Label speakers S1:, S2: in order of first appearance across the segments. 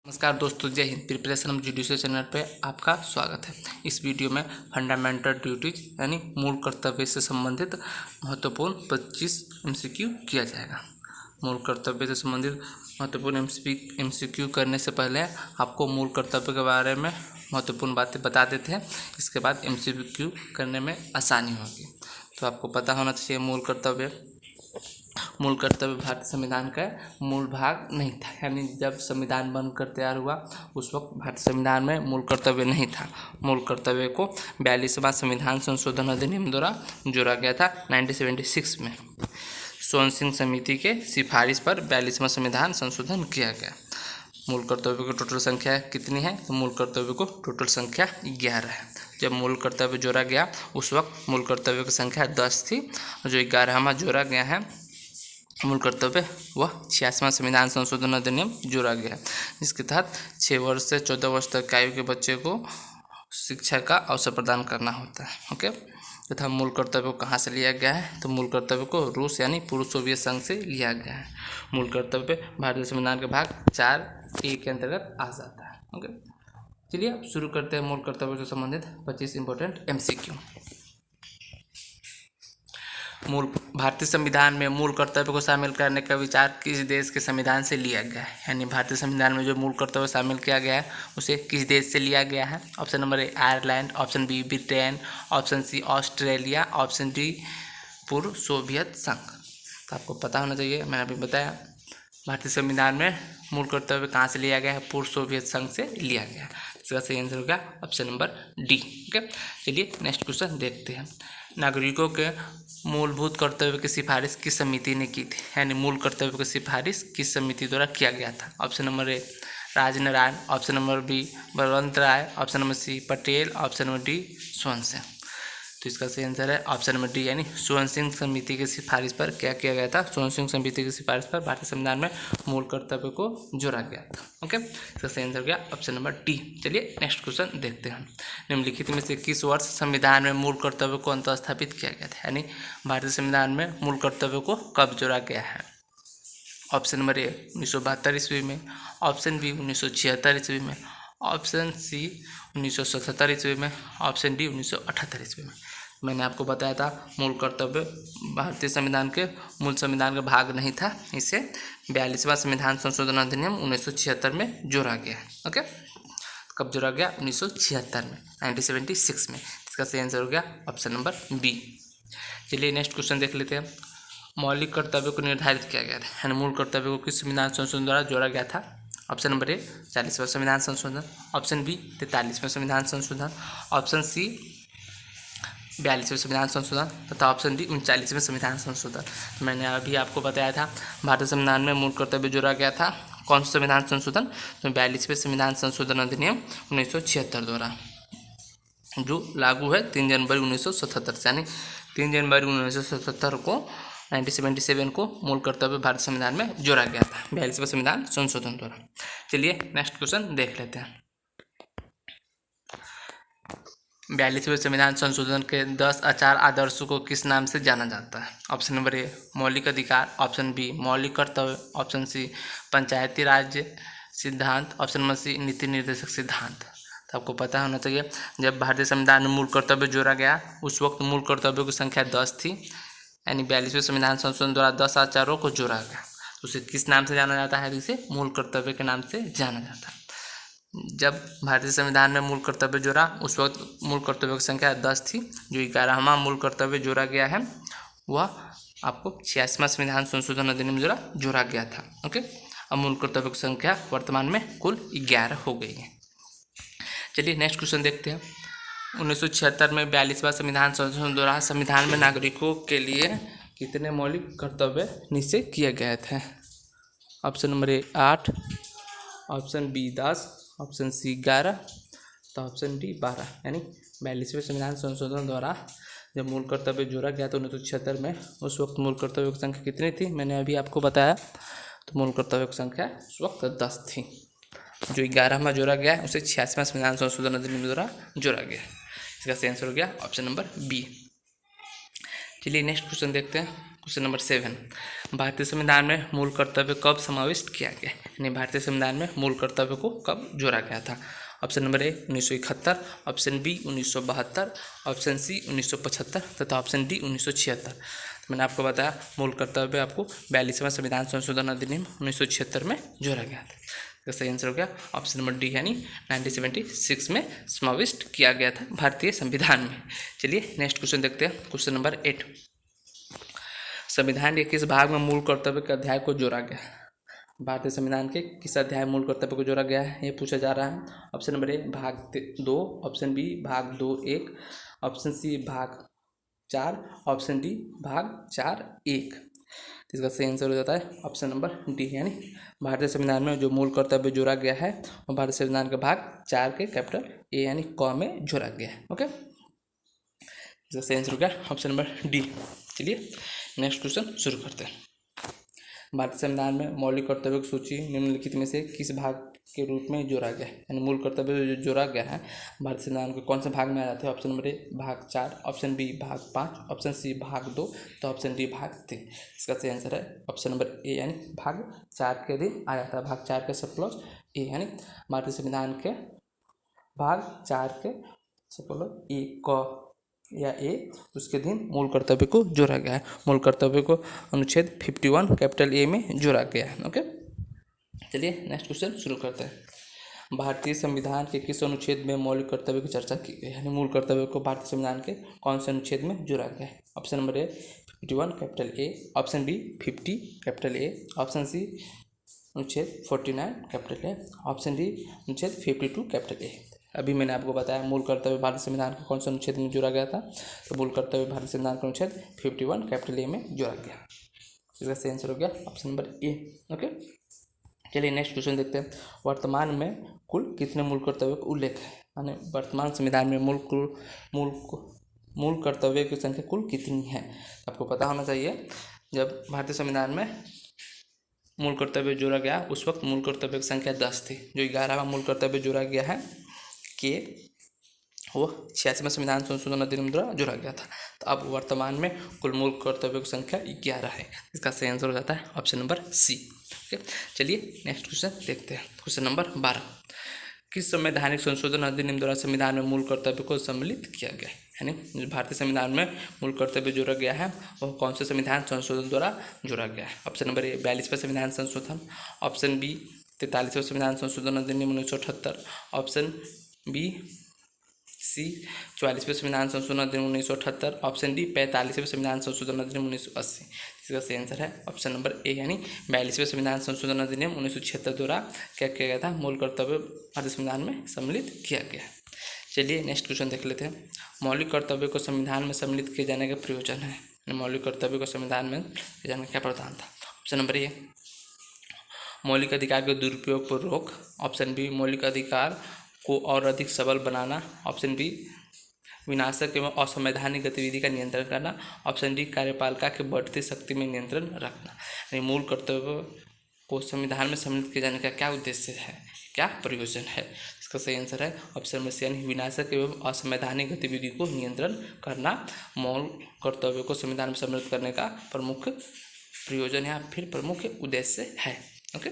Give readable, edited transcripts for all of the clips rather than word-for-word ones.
S1: नमस्कार दोस्तों, जय हिंद। प्रिपरेशन जुडिशियल चैनल पे आपका स्वागत है। इस वीडियो में फंडामेंटल ड्यूटीज यानी मूल कर्तव्य से संबंधित महत्वपूर्ण 25 MCQ किया जाएगा। मूल कर्तव्य से संबंधित महत्वपूर्ण MCQ करने से पहले आपको मूल कर्तव्य के बारे में महत्वपूर्ण बातें बता देते हैं। इसके बाद MCQ करने में आसानी होगी। तो आपको पता होना चाहिए मूल कर्तव्य भारतीय संविधान का मूल भाग नहीं था, यानी जब संविधान बनकर तैयार हुआ उस वक्त भारतीय संविधान में मूल कर्तव्य नहीं था। मूल कर्तव्य को 42वां संविधान संशोधन अधिनियम द्वारा जोड़ा गया था 1976 में। सोन सिंह समिति के सिफारिश पर 42वां संविधान संशोधन किया गया। मूल कर्तव्य की टोटल संख्या कितनी है? तो मूल कर्तव्य को टोटल संख्या 11 है। जब मूल कर्तव्य जोड़ा गया उस वक्त मूल कर्तव्य की संख्या 10 थी, और जो 11वां जोड़ा गया है मूल कर्तव्य वह 86वां संविधान संशोधन अधिनियम जोड़ा गया है, जिसके तहत 6 वर्ष से 14 वर्ष तक की आयु के बच्चे को शिक्षा का अवसर प्रदान करना होता है। ओके, तथा मूल कर्तव्य को कहाँ से लिया गया है? तो मूल कर्तव्य को रूस यानी पूर्व सोवियत संघ से लिया गया है। मूल कर्तव्य भारतीय संविधान के भाग 4A के अंतर्गत आ जाता है। ओके, चलिए अब शुरू करते हैं मूल कर्तव्य से संबंधित 25 इंपॉर्टेंट MCQ। भारतीय संविधान में मूल कर्तव्य को शामिल करने का विचार किस देश के संविधान से लिया गया है? यानी भारतीय संविधान में जो मूल कर्तव्य शामिल किया गया है उसे किस देश से लिया गया है? Option number A Ireland, option B Britain, option C Australia, option D पूर्व सोवियत संघ। तो आपको पता होना चाहिए, मैंने अभी बताया भारतीय संविधान में मूल कर्तव्य कहाँ से लिया गया है? पूर्व सोवियत संघ से लिया गया है। इसका सही आंसर होगा ऑप्शन नंबर डी। ओके, चलिए नेक्स्ट क्वेश्चन देखते हैं। नागरिकों के मूलभूत कर्तव्य की सिफारिश किस समिति ने की थी? यानी मूल कर्तव्य की सिफारिश किस समिति द्वारा किया गया था? Option number A Rajnarayan, option number B Balwant Rai, option number C Patel, option number D Swaran Singh. तो इसका सही आंसर है ऑप्शन नंबर डी, यानी स्वर्ण सिंह समिति की सिफारिश पर क्या किया गया था? स्वर्ण सिंह समिति की सिफारिश पर भारतीय संविधान में मूल कर्तव्य को जोड़ा गया था। ओके, इसका सही आंसर गया ऑप्शन नंबर डी। चलिए नेक्स्ट क्वेश्चन देखते हैं। निम्नलिखित में से किस वर्ष संविधान में मूल कर्तव्य को अंतःस्थापित किया गया था? यानी भारतीय संविधान में मूल कर्तव्य को कब जोड़ा गया है? ऑप्शन नंबर ए 1972 ईस्वी में, ऑप्शन बी 1976 ईस्वी में, ऑप्शन सी 1977 ईस्वी में, ऑप्शन डी 1978 ईस्वी में। मैंने आपको बताया था मूल कर्तव्य भारतीय संविधान के मूल संविधान का भाग नहीं था, इसे 42वां संविधान संशोधन अधिनियम 1976 में जोड़ा गया है। ओके, कब जोड़ा गया? 1976 में, 1976 में। इसका सही आंसर हो गया ऑप्शन नंबर बी। चलिए नेक्स्ट क्वेश्चन देख लेते हैं। मौलिक कर्तव्य को निर्धारित किया गया था, यानी मूल कर्तव्य को किस संविधान संशोधन द्वारा जोड़ा गया था? ऑप्शन नंबर ए 40वां संविधान संशोधन, ऑप्शन बी 43वां संविधान संशोधन, ऑप्शन सी 42वें संविधान संशोधन तथा ऑप्शन डी 39वें संविधान संशोधन। मैंने अभी आपको बताया था भारतीय संविधान में मूल कर्तव्य जोड़ा गया था। कौन सा संविधान संशोधन? तो 42वें संविधान संशोधन अधिनियम 1976 द्वारा, जो लागू है 3 जनवरी 1977 से, यानी 3 जनवरी 1977 को 1977 को मूल कर्तव्य भारतीय संविधान में जोड़ा गया था 42वें संविधान संशोधन द्वारा। चलिए नेक्स्ट क्वेश्चन देख लेते हैं। 42वें संविधान संशोधन के 10 आचार आदर्शों को किस नाम से जाना जाता है? ऑप्शन नंबर ए मौलिक अधिकार, ऑप्शन बी मौलिक कर्तव्य, ऑप्शन सी पंचायती राज सिद्धांत, ऑप्शन नंबर सी नीति निर्देशक सिद्धांत। तो आपको पता होना चाहिए जब भारतीय संविधान में मूल कर्तव्य जोड़ा गया उस वक्त मूल कर्तव्यों की संख्या 10 थी, यानी 42वें संविधान संशोधन द्वारा 10 आचारों को जोड़ा गया। तो उसे किस नाम से जाना जाता है? इसे मूल कर्तव्य के नाम से जाना जाता है। जब भारतीय संविधान में मूल कर्तव्य जोड़ा उस वक्त मूल कर्तव्य की संख्या 10 थी, जो 11वां मूल कर्तव्य जोड़ा गया है वह आपको 86वां संविधान संशोधन अधिनियम द्वारा जोड़ा गया था। ओके, अब मूल कर्तव्य की संख्या वर्तमान में कुल 11 हो गई है। चलिए नेक्स्ट क्वेश्चन देखते हैं। 1976 में 42वां संविधान संशोधन द्वारा संविधान में नागरिकों के लिए कितने मौलिक कर्तव्य निश्चित किए गए थे? Option number A 8, option B 10, option C 11, तो ऑप्शन डी 12। यानी 42वें संविधान संशोधन द्वारा जब मूल कर्तव्य जोड़ा गया तो 1976 में उस वक्त मूल कर्तव्य की संख्या कितनी थी? मैंने अभी आपको बताया, तो मूल कर्तव्य की संख्या उस वक्त 10 थी। जो 11वां जोड़ा गया है उसे 86वां संविधान संशोधन अधिनियम द्वारा जोड़ा गया। इसका सही आंसर हो गया ऑप्शन नंबर बी। चलिए नेक्स्ट क्वेश्चन देखते हैं। क्वेश्चन नंबर 7, भारतीय संविधान में मूल कर्तव्य कब समाविष्ट किया गया, यानी भारतीय संविधान में मूल कर्तव्य को कब जोड़ा गया था। Option number A 1971, option B 1972, option C 1975 तथा ऑप्शन डी 1976। मैंने आपको बताया मूल कर्तव्य आपको 42वां संविधान संशोधन अधिनियम 1976 में जोड़ा गया था। तो सही आंसर हो गया ऑप्शन नंबर डी, यानी 1976 में समाविष्ट किया गया था भारतीय संविधान में। चलिए नेक्स्ट क्वेश्चन देखते हैं, क्वेश्चन नंबर 8, संविधान के किस भाग में मूल कर्तव्य के अध्याय को जोड़ा गया। भारतीय संविधान के किस अध्याय मूल कर्तव्य को जोड़ा गया है, ये पूछा जा रहा है। ऑप्शन नंबर ए भाग 2, ऑप्शन बी भाग 2(1), ऑप्शन सी भाग 4, ऑप्शन डी भाग 4(1। इसका सही आंसर हो जाता है ऑप्शन नंबर डी, यानी भारतीय संविधान में जो मूल कर्तव्य जोड़ा गया है वो भारतीय संविधान के भाग 4 के कैपिटल ए यानी क में जोड़ा गया है। ओके, इसका सही आंसर हो गया ऑप्शन नंबर डी। चलिए नेक्स्ट क्वेश्चन शुरू करते हैं। भारतीय संविधान में मौलिक कर्तव्यों की सूची निम्नलिखित में से किस भाग के रूप में जोड़ा गया है, यानी मूल कर्तव्य जो जोड़ा गया है भारतीय संविधान के कौन से भाग में आ जाते हैं। ऑप्शन नंबर ए भाग 4, ऑप्शन बी भाग 5, ऑप्शन सी भाग 2 तो ऑप्शन डी भाग 3। इसका सही आंसर है ऑप्शन नंबर ए, यानी भाग 4 के दिन आ जाता है, भाग 4 के सब क्लॉज ए, यानी भारतीय संविधान के भाग 4 के सब क्लॉज ए क या ए उसके दिन मूल कर्तव्य को जोड़ा गया है। मूल कर्तव्य को अनुच्छेद 51 कैपिटल ए में जोड़ा गया है। ओके, चलिए नेक्स्ट क्वेश्चन शुरू करते हैं। भारतीय संविधान के किस अनुच्छेद में मौलिक कर्तव्य की चर्चा की गई, यानी मूल कर्तव्य को भारतीय संविधान के कौन से अनुच्छेद में जोड़ा गया है। Option number A 51 capital A, option B 50 capital A, option C अनुच्छेद 49 कैपिटल ए, ऑप्शन डी अनुच्छेद 52 कैपिटल ए। अभी मैंने आपको बताया मूल कर्तव्य भारतीय संविधान के कौन से अनुच्छेद में जोड़ा गया था, तो मूल कर्तव्य भारतीय संविधान का अनुच्छेद 51 कैपिटल ए में जोड़ा गया। इसका सही आंसर हो गया ऑप्शन नंबर ए। ओके, चलिए नेक्स्ट क्वेश्चन देखते हैं। वर्तमान में कुल कितने मूल कर्तव्य का उल्लेख है, यानी वर्तमान संविधान में मूल कर्तव्य की संख्या कुल कितनी है। आपको पता होना चाहिए जब भारतीय संविधान में मूल कर्तव्य जोड़ा गया उस वक्त मूल कर्तव्य की संख्या 10 थी। जो 11वां मूल कर्तव्य जोड़ा गया है कि वो 86वें संविधान संशोधन अधिनियम द्वारा जोड़ा गया था। तो अब वर्तमान में कुल मूल कर्तव्यों की संख्या 11 है। इसका सही आंसर हो जाता है ऑप्शन नंबर सी। ओके, चलिए नेक्स्ट क्वेश्चन देखते हैं। क्वेश्चन नंबर 12, किस संवैधानिक संशोधन अधिनियम द्वारा संविधान में मूल कर्तव्य को सम्मिलित किया गया है, यानी भारतीय संविधान में मूल कर्तव्य जोड़ा गया है वह कौन से संविधान संशोधन द्वारा जोड़ा गया है। ऑप्शन नंबर ए 42वां संविधान संशोधन, ऑप्शन बी 43वां संविधान संशोधन अधिनियम 1978, ऑप्शन बी सी 44वें संविधान संशोधन अधिनियम 1978, ऑप्शन डी 45वें संविधान संशोधन अधिनियम 1980। इसका सही आंसर है ऑप्शन नंबर ए, यानी 42वें संविधान संशोधन अधिनियम 1976 द्वारा क्या किया गया था, मूल कर्तव्य भारतीय संविधान में सम्मिलित किया गया। चलिए नेक्स्ट क्वेश्चन देख लेते हैं। मौलिक कर्तव्य को संविधान में सम्मिलित किए जाने का प्रयोजन है, मौलिक कर्तव्य को संविधान में किए जाने का क्या प्रावधान था। ऑप्शन नंबर ए मौलिक अधिकार के दुरुपयोग पर रोक, ऑप्शन बी मौलिक अधिकार को और अधिक सबल बनाना, ऑप्शन बी विनाशक एवं असंवैधानिक गतिविधि का नियंत्रण करना, ऑप्शन डी कार्यपालिका की बढ़ती शक्ति में नियंत्रण रखना। यानी मूल कर्तव्य को संविधान में सम्मिलित किए जाने का क्या उद्देश्य है, क्या प्रयोजन है। इसका सही आंसर है ऑप्शन नंबर सी, यानी विनाशक एवं असंवैधानिक गतिविधि को नियंत्रण करना मूल कर्तव्य को संविधान में सम्मिलित करने का प्रमुख प्रयोजन या फिर प्रमुख उद्देश्य है। ओके,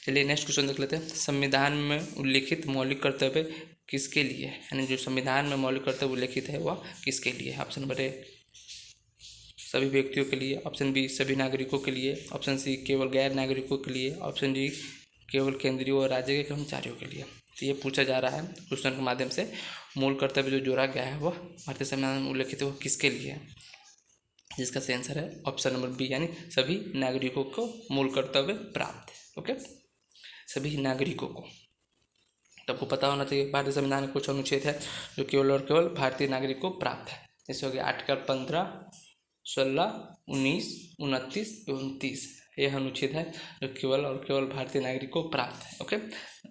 S1: चलिए नेक्स्ट क्वेश्चन देख लेते हैं। संविधान में उल्लिखित मौलिक कर्तव्य किसके लिए, यानी जो संविधान में मौलिक कर्तव्य उल्लिखित है वह किसके लिए है। ऑप्शन नंबर ए सभी व्यक्तियों के लिए, ऑप्शन बी सभी नागरिकों के लिए, ऑप्शन सी केवल गैर नागरिकों के लिए, ऑप्शन डी केवल केंद्रीय और राज्य के कर्मचारियों के लिए। तो ये पूछा जा रहा है क्वेश्चन के माध्यम से, मूल कर्तव्य जो जोड़ा गया है वह भारतीय संविधान में उल्लिखित है वह किसके लिए है। जिसका सही आंसर है ऑप्शन नंबर बी, यानी सभी नागरिकों को मूल कर्तव्य प्राप्त है। ओके, सभी नागरिकों को। तो आपको पता होना चाहिए भारतीय संविधान के कुछ अनुच्छेद है जो केवल और केवल भारतीय नागरिक को प्राप्त है। जैसे हो गया आर्टिकल 15, 16, 19, 29 एवं 30 यह अनुच्छेद है जो केवल और केवल भारतीय नागरिक को प्राप्त है। ओके,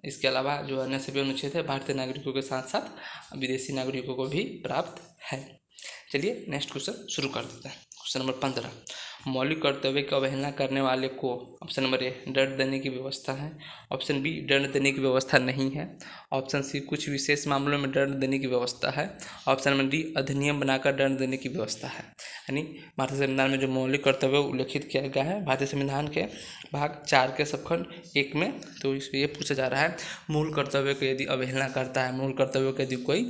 S1: इसके अलावा जो अन्य सभी अनुच्छेद है भारतीय नागरिकों के साथ साथ विदेशी नागरिकों को भी प्राप्त है। चलिए नेक्स्ट क्वेश्चन शुरू कर देते हैं। क्वेश्चन नंबर 15, मौलिक कर्तव्य की अवहेलना करने वाले को ऑप्शन नंबर ए दंड देने की व्यवस्था है, ऑप्शन बी दंड देने की व्यवस्था नहीं है, ऑप्शन सी कुछ विशेष मामलों में दंड देने की व्यवस्था है, ऑप्शन नंबर डी अधिनियम बनाकर दंड देने की व्यवस्था है। यानी भारतीय संविधान में जो मौलिक कर्तव्य उल्लेखित किया गया है भारतीय संविधान के भाग 4 के सबखंड 1 में, तो इसमें ये पूछा जा रहा है मूल कर्तव्य को यदि अवहेलना करता है, मूल कर्तव्य को यदि कोई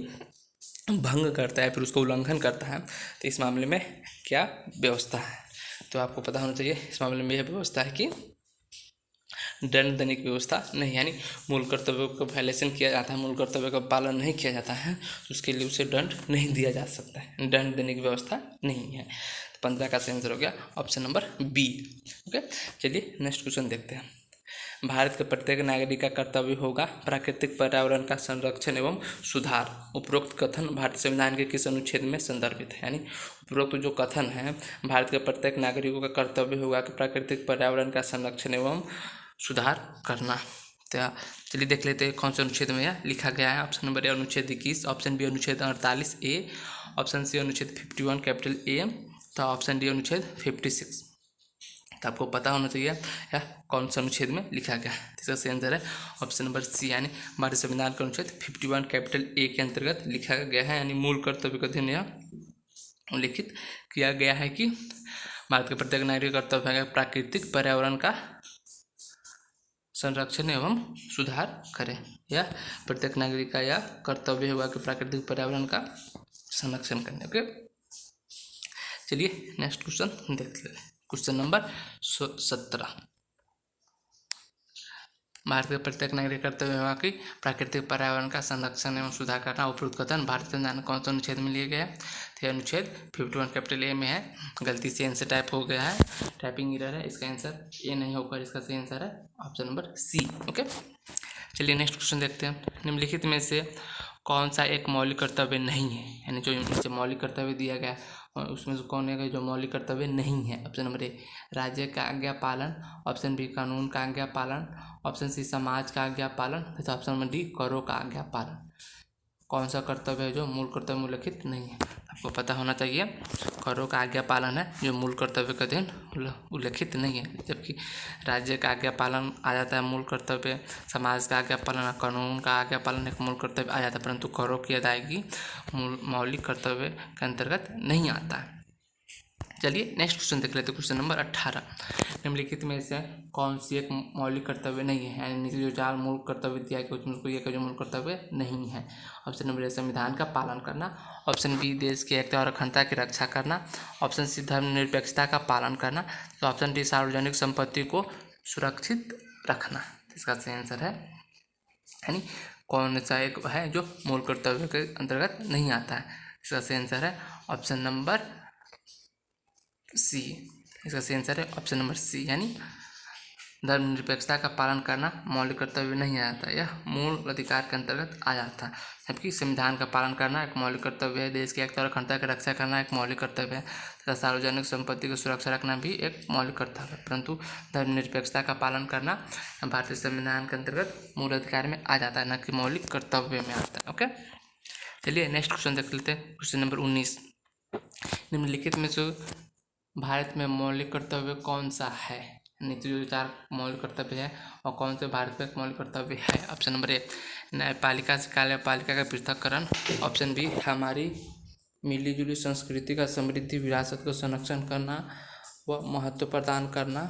S1: भंग करता है, फिर उसको उल्लंघन करता है, तो इस मामले में क्या व्यवस्था है। तो आपको पता होना चाहिए इस मामले में यह व्यवस्था है कि दंड देने की व्यवस्था नहीं, यानी मूल कर्तव्यों का वायलेशन किया जाता है, मूल कर्तव्य का पालन नहीं किया जाता है, तो उसके लिए उसे दंड नहीं दिया जा सकता है, दंड देने की व्यवस्था नहीं है। तो 15 का आंसर हो गया ऑप्शन नंबर बी। ओके, चलिए नेक्स्ट क्वेश्चन देखते हैं। भारत के प्रत्येक नागरिक का कर्तव्य होगा प्राकृतिक पर्यावरण का संरक्षण एवं सुधार। उपरोक्त कथन भारतीय संविधान के किस अनुच्छेद में संदर्भित है? यानी उपरोक्त जो कथन है भारत के प्रत्येक नागरिकों का कर्तव्य होगा कि प्राकृतिक पर्यावरण का संरक्षण एवं सुधार करना। तो चलिए देख लेते हैं कौन से अनुच्छेद में यह लिखा गया है। ऑप्शन नंबर ए अनुच्छेद 21, ऑप्शन बी अनुच्छेद 48A, ऑप्शन सी अनुच्छेद 51 कैपिटल A, तो ऑप्शन डी अनुच्छेद 56। तो आपको पता होना चाहिए या कौन सा अनुच्छेद में लिखा गया है। इसका सही आंसर है ऑप्शन नंबर सी, यानी भारतीय संविधान का अनुच्छेद 51 कैपिटल A के अंतर्गत लिखा गया है। यानी मूल कर्तव्य का अधीन यह उल्लिखित किया गया है कि भारत के प्रत्येक नागरिक का कर्तव्य है प्राकृतिक पर्यावरण का संरक्षण एवं सुधार करें, या प्रत्येक नागरिक का यह कर्तव्य होगा कि प्राकृतिक पर्यावरण का संरक्षण करने। ओके, चलिए नेक्स्ट क्वेश्चन देख लेते हैं। Question number 17। भारत के प्रत्येक नागरिक कर्तव्य होगा कि प्राकृतिक पर्यावरण का संरक्षण एवं सुधार करना। उपरोक्त कथन भारतीय संविधान कौन सा अनुच्छेद में लिए गए हैं? तो अनुच्छेद 51 कैपिटल A में है। गलती से आंसर टाइप हो गया है, टाइपिंग एरर है, इसका आंसर ए नहीं होकर इसका सही आंसर है ऑप्शन नंबर सी। ओके, चलिए नेक्स्ट क्वेश्चन देखते हैं। निम्नलिखित में से कौन सा एक मौलिक कर्तव्य नहीं है? यानी जो नीचे मौलिक कर्तव्य दिया गया और उसमें से कौन है जो मौलिक कर्तव्य नहीं है? ऑप्शन नंबर ए राज्य का आज्ञा पालन, ऑप्शन बी कानून का आज्ञा पालन, ऑप्शन सी समाज का आज्ञा पालन, तथा ऑप्शन नंबर डी करों का आज्ञा पालन। कौन सा कर्तव्य है जो मूल कर्तव्य में उल्लिखित नहीं है? आपको पता होना चाहिए करों का आज्ञा पालन है जो मूल कर्तव्य का अधीन उल्लिखित नहीं है, जबकि राज्य का आज्ञा पालन आ जाता है मूल कर्तव्य, समाज का आज्ञा पालन, कानून का आज्ञा पालन एक मूल कर्तव्य आ जाता है, परंतु करों की अदायगी मौलिक कर्तव्य के अंतर्गत नहीं आता है। चलिए नेक्स्ट क्वेश्चन देख लेते हैं। Question number 18। निम्नलिखित में से कौन सी एक मौलिक कर्तव्य नहीं है? यानी नीचे जो 4 मूल कर्तव्य दिया गया उसमें कोई एक जो मूल कर्तव्य नहीं है। ऑप्शन नंबर ए संविधान का पालन करना, ऑप्शन बी देश की एकता और अखंडता की रक्षा करना, ऑप्शन सी धर्मनिरपेक्षता का पालन करना, तो ऑप्शन डी सार्वजनिक संपत्ति को सुरक्षित रखना। इसका सही आंसर है, यानी कौन सा एक है जो मूल कर्तव्य के अंतर्गत नहीं आता है? इसका सही आंसर है ऑप्शन नंबर सी। इसका सही आंसर है ऑप्शन नंबर सी, यानी धर्मनिरपेक्षता का पालन करना मौलिक कर्तव्य नहीं आता, यह मूल अधिकार के अंतर्गत आ जाता है। जबकि संविधान का पालन करना एक मौलिक कर्तव्य है, देश की एकता और अखंडता की रक्षा करना एक मौलिक कर्तव्य है, तथा सार्वजनिक संपत्ति की सुरक्षा रखना भी एक मौलिक कर्तव्य है, परंतु धर्मनिरपेक्षता का पालन करना भारतीय संविधान के अंतर्गत मूल अधिकार में आ जाता है, न कि मौलिक कर्तव्य में आता है। ओके, चलिए नेक्स्ट क्वेश्चन देख लेते हैं। Question number 19। निम्नलिखित में से भारत में मौलिक कर्तव्य कौन सा है? नीचे जो 4 मौलिक कर्तव्य है और कौन से भारत का मौलिक कर्तव्य है? ऑप्शन नंबर ए न्यायपालिका से कार्यपालिका का पृथक्करण, ऑप्शन बी हमारी मिलीजुली संस्कृति का समृद्धि विरासत को संरक्षण करना व महत्व प्रदान करना,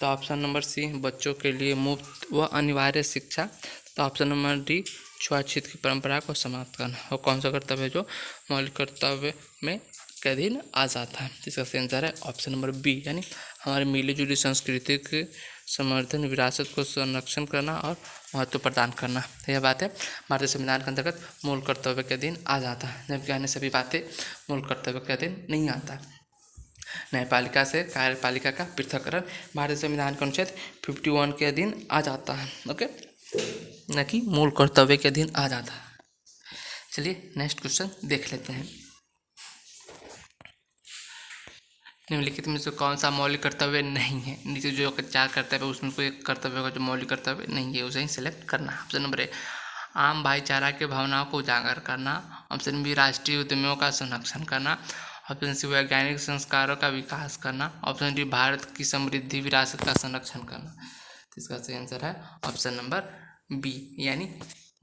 S1: तो ऑप्शन नंबर सी बच्चों के लिए मुफ्त व अनिवार्य शिक्षा, तो ऑप्शन नंबर डी छुआछूत की परंपरा को समाप्त करना। और कौन सा कर्तव्य जो मौलिक कर्तव्य में के अधीन आ जाता है? इसका सही आंसर है ऑप्शन नंबर बी, यानी हमारी मिलीजुली संस्कृति के समर्थन विरासत को संरक्षण करना और महत्व प्रदान करना। यह बात है भारतीय संविधान के अंतर्गत मूल कर्तव्य के अधीन आ जाता है, जबकि अन्य सभी बातें मूल कर्तव्य के अधीन नहीं आता। न्यायपालिका से कार्यपालिका का पृथक्करण भारतीय संविधान के अनुच्छेद 51 के अधीन आ जाता है। ओके, न कि मूल कर्तव्य के अधीन आ जाता है। चलिए नेक्स्ट क्वेश्चन देख लेते हैं। निम्नलिखित में से कौन सा मौलिक कर्तव्य नहीं है? नीचे जो 4 कर्तव्य है उसमें कोई एक कर्तव्य होगा जो मौलिक कर्तव्य नहीं है, उसे ही सिलेक्ट करना। ऑप्शन नंबर ए आम भाईचारा की भावनाओं को उजागर करना, ऑप्शन बी राष्ट्रीय उद्यमियों का संरक्षण करना, ऑप्शन सी वैज्ञानिक संस्कारों का विकास करना। ऑप्शन डी भारत की समृद्धि विरासत का संरक्षण करना। तो इसका सही आंसर है ऑप्शन नंबर बी, यानी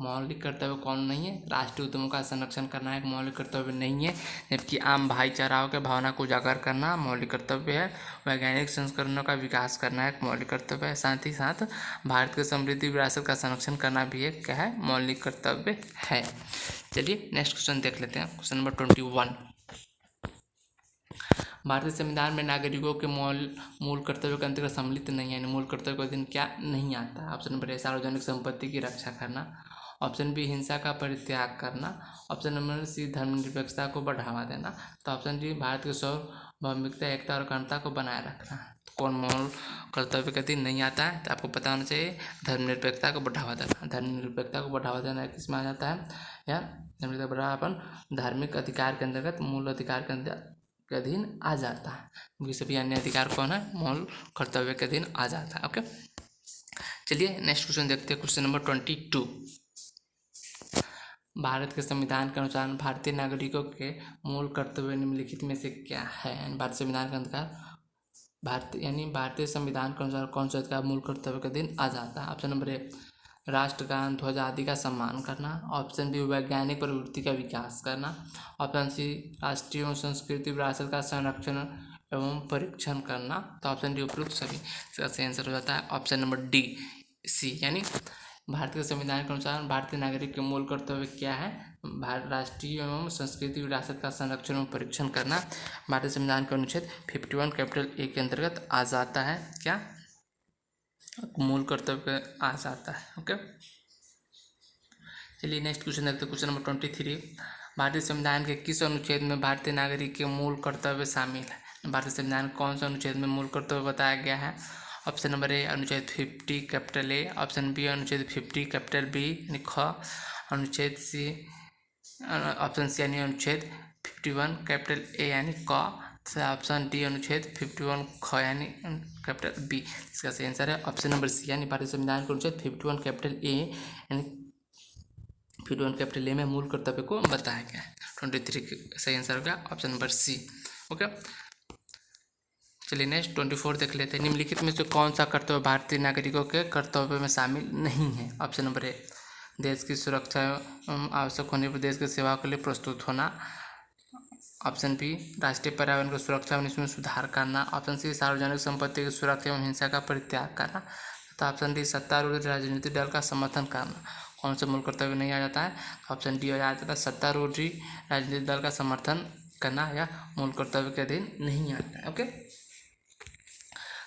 S1: मौलिक कर्तव्य कौन नहीं है, राष्ट्रीय उद्यमों का संरक्षण करना एक मौलिक कर्तव्य नहीं है, जबकि आम भाईचाराओं के भावना को उजागर करना मौलिक कर्तव्य है। वैज्ञानिक संस्करणों का विकास करना एक मौलिक कर्तव्य है। साथ ही साथ भारत की समृद्धि विरासत का संरक्षण करना भी एक क्या है, मौलिक कर्तव्य है। चलिए नेक्स्ट क्वेश्चन देख लेते हैं। Question number 21। भारतीय संविधान में नागरिकों के मूल कर्तव्य के अंतर्गत सम्मिलित नहीं है, यानी मूल कर्तव्य के अधीन क्या नहीं आता है। ऑप्शन नंबर ए सार्वजनिक संपत्ति की रक्षा करना। ऑप्शन बी हिंसा का परित्याग करना। ऑप्शन नंबर सी धर्मनिरपेक्षता को बढ़ावा देना। तो ऑप्शन डी भारत की सार्वभौमिकता, एकता और अखंडता को बनाए रखना। तो कौन मूल कर्तव्य के अधीन नहीं आता है, तो आपको पता होना चाहिए धर्मनिरपेक्षता को बढ़ावा देना। धर्मनिरपेक्षता को बढ़ावा देना किस में आ जाता है, या धर्मनिरपेक्षता बढ़ावा अपन धार्मिक अधिकार के अंतर्गत मूल अधिकार के अधीन आ जाता है, क्योंकि सभी अन्य अधिकार कौन है, मूल कर्तव्य के अधीन आ जाता है। ओके, चलिए नेक्स्ट क्वेश्चन देखते हैं। Question number 22। भारत के संविधान के अनुसार भारतीय नागरिकों के मूल कर्तव्य निम्नलिखित में से क्या है। भारतीय संविधान के अनुसार भारतीय संविधान के अनुसार कौन सा अधिकार मूल कर्तव्य के अधीन आ जाता है। ऑप्शन नंबर ए राष्ट्रगान ध्वज आदि का सम्मान करना। ऑप्शन बी वैज्ञानिक प्रवृत्ति का विकास करना। ऑप्शन सी राष्ट्रीय एवं संस्कृति विरासत का संरक्षण एवं परीक्षण करना। तो ऑप्शन डी उपयुक्त सभी। इसका सही आंसर हो जाता है ऑप्शन नंबर डी सी, यानी भारतीय संविधान के अनुसार भारतीय नागरिक के मूल कर्तव्य क्या है, राष्ट्रीय एवं संस्कृति विरासत का संरक्षण एवं परीक्षण करना भारतीय संविधान के अनुच्छेद 51 कैपिटल ए के अंतर्गत आ जाता है। क्या मूल कर्तव्य आ जाता है। ओके, चलिए नेक्स्ट क्वेश्चन देखते हैं। Question number 23। भारतीय संविधान के किस अनुच्छेद में भारतीय नागरिक के मूल कर्तव्य शामिल है। भारतीय संविधान कौन सा अनुच्छेद में मूल कर्तव्य बताया गया है। ऑप्शन नंबर ए अनुच्छेद 50 कैपिटल ए। ऑप्शन बी अनुच्छेद 50 कैपिटल बी यानी ख। अनुच्छेद सी ऑप्शन सी यानी अनुच्छेद 51 कैपिटल ए यानी क। ऑप्शन डी अनुच्छेद 51 ख यानी कैपिटल बी। इसका सही आंसर है ऑप्शन नंबर सी, यानी भारतीय संविधान के अनुच्छेद 51 कैपिटल ए यानी 51 कैपिटल ए में मूल कर्तव्य को बताया गया है। 23 सही आंसर हो गया ऑप्शन नंबर सी। ओके, चलिए नेक्स्ट 24 देख लेते हैं। निम्नलिखित में से कौन सा कर्तव्य भारतीय नागरिकों के कर्तव्य में शामिल नहीं है। ऑप्शन नंबर ए देश की सुरक्षा एवं आवश्यक होने पर देश की सेवा के लिए प्रस्तुत होना। ऑप्शन बी राष्ट्रीय पर्यावरण की सुरक्षा एवं इसमें सुधार करना। ऑप्शन सी सार्वजनिक संपत्ति की सुरक्षा एवं हिंसा का परित्याग करना। तो ऑप्शन डी सत्तारूढ़ राजनीतिक दल का समर्थन करना। कौन सा मूल कर्तव्य नहीं आ जाता है, ऑप्शन डी आ जाता है सत्तारूढ़ राजनीतिक दल का समर्थन करना, या मूल कर्तव्य के अधीन नहीं आता है। ओके,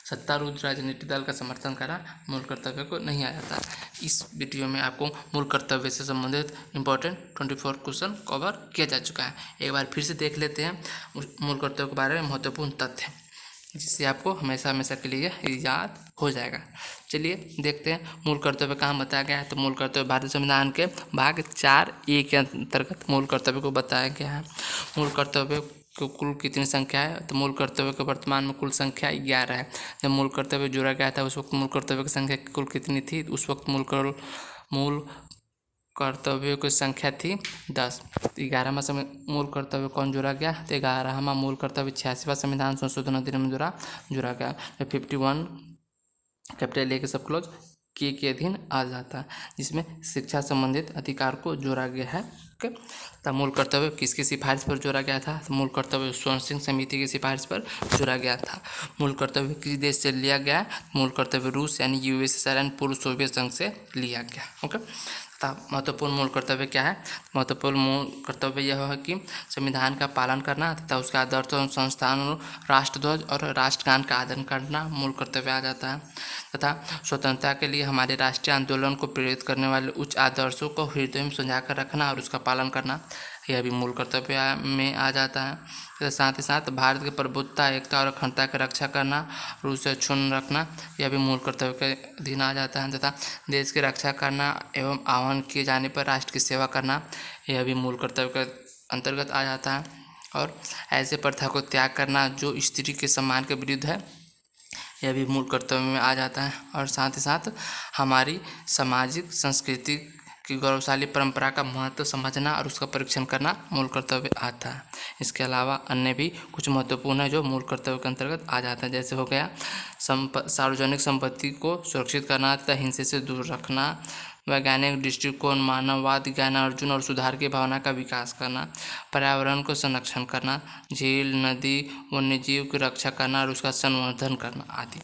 S1: सत्तारूढ़ राजनीतिक दल का समर्थन करना मूल कर्तव्य को नहीं आ जाता। इस वीडियो में आपको मूल कर्तव्य से संबंधित इंपॉर्टेंट 24 क्वेश्चन कवर किया जा चुका है। एक बार फिर से देख लेते हैं मूल कर्तव्य के बारे में महत्वपूर्ण तथ्य, जिससे आपको हमेशा हमेशा के लिए याद हो जाएगा। चलिए देखते हैं मूल कर्तव्य कहाँ बताया गया है। तो मूल कर्तव्य भारतीय संविधान के भाग 4A के अंतर्गत मूल कर्तव्य को बताया गया है। मूल कर्तव्य को कुल कितनी संख्या है, तो मूल कर्तव्य के वर्तमान में कुल संख्या 11 है। जब मूल कर्तव्य जोड़ा गया था उस वक्त मूल कर्तव्य की संख्या कुल कितनी थी, उस वक्त मूल कर्तव्यों की संख्या थी 10। 11वां मूल कर्तव्य कौन जोड़ा गया, तो 11वां मूल कर्तव्य 86वां संविधान संशोधन अधिनियम में जोड़ा गया। 51 कैपिटल ए के सब क्लोज के अधीन आ जाता है, जिसमें शिक्षा संबंधित अधिकार को जोड़ा गया है। ओके, तो मूल कर्तव्य किसकी सिफारिश पर जोड़ा गया था, तो मूल कर्तव्य स्वर्ण सिंह समिति की सिफारिश पर जोड़ा गया था। मूल कर्तव्य किस देश से लिया गया, मूल कर्तव्य रूस यानी यूएसएसआर यानी पूर्व सोवियत संघ से लिया गया। ओके, महत्वपूर्ण मूल कर्तव्य क्या है, महत्वपूर्ण मूल कर्तव्य यह है कि संविधान का पालन करना तथा उसके आदर्श संस्थान राष्ट्रध्वज और राष्ट्रगान का आदर करना मूल कर्तव्य आ जाता है, तथा स्वतंत्रता के लिए हमारे राष्ट्रीय आंदोलन को प्रेरित करने वाले उच्च आदर्शों को हृदय में संजा कर रखना और उसका पालन करना, यह भी मूल कर्तव्य में आ जाता है। तथा साथ ही साथ भारत की प्रभुत्ता, एकता और अखंडता की रक्षा करना और उसे अक्षुण्ण रखना, यह भी मूल कर्तव्य के अधीन आ जाता है। तथा देश की रक्षा करना एवं आह्वान किए जाने पर राष्ट्र की सेवा करना, यह भी मूल कर्तव्य के अंतर्गत आ जाता है। और ऐसे प्रथा को त्याग करना जो स्त्री के सम्मान के विरुद्ध है, यह भी मूल कर्तव्य में आ जाता है। और साथ ही साथ हमारी सामाजिक संस्कृति की गौरवशाली परंपरा का महत्व समझना और उसका परीक्षण करना मूल कर्तव्य आता है। इसके अलावा अन्य भी कुछ महत्वपूर्ण है जो मूल कर्तव्य के अंतर्गत आ जाता है। जैसे हो गया सार्वजनिक संपत्ति को सुरक्षित करना तथा हिंसा से दूर रखना, वैज्ञानिक दृष्टिकोण, मानववाद, ज्ञान अर्जुन और सुधार की भावना का विकास करना, पर्यावरण को संरक्षण करना, झील, नदी, वन्यजीव की रक्षा करना और उसका संवर्धन करना आदि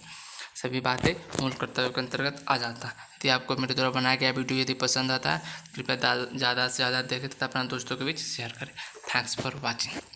S1: सभी बातें मूल कर्तव्य के अंतर्गत आ जाता है। यदि आपको मेरे द्वारा बनाया गया वीडियो यदि पसंद आता है कृपया ज़्यादा से ज़्यादा देखें तथा अपने दोस्तों के बीच शेयर करें। Thanks for watching.